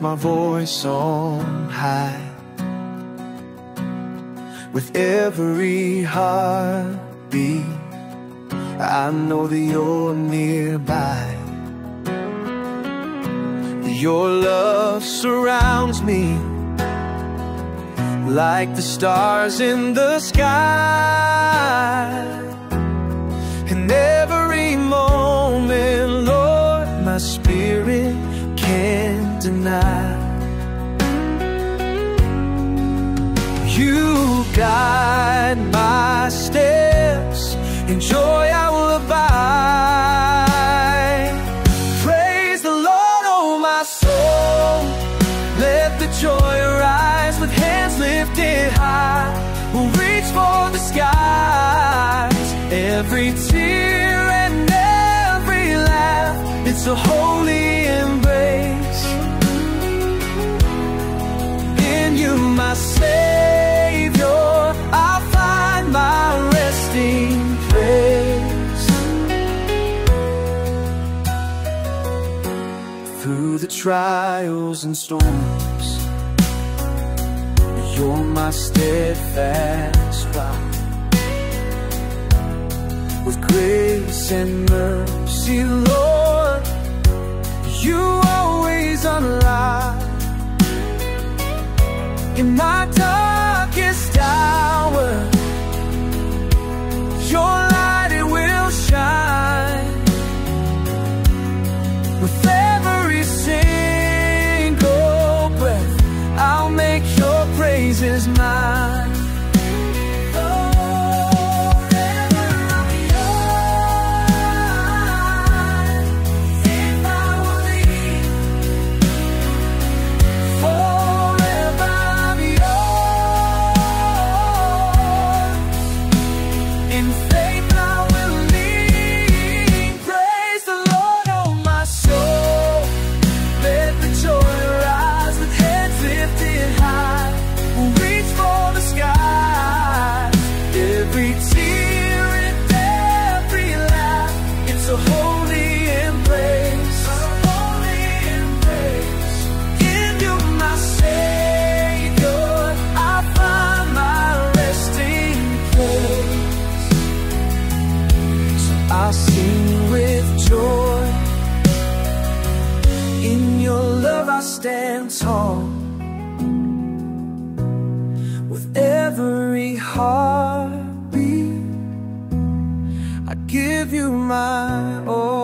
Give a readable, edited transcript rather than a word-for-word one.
my voice on high. With every heartbeat, I know that you're nearby. Your love surrounds me like the stars in the sky. And every moment, Lord, my spirit can't deny. You guide my steps, in joy I will abide. Praise the Lord, oh my soul, let the joy arise. With hands lifted high, we'll reach for the skies. Every tear and every laugh, it's a holy embrace. In you, my Savior, I'll find my resting place. Through the trials and storms, you're my steadfast rock. With grace and mercy, Lord, you always unlock. In my darkest hour, your light, it will shine. With every single breath, I'll make your praises mine. I'll sing with joy. In your love I stand tall. With every heartbeat, I give you my all.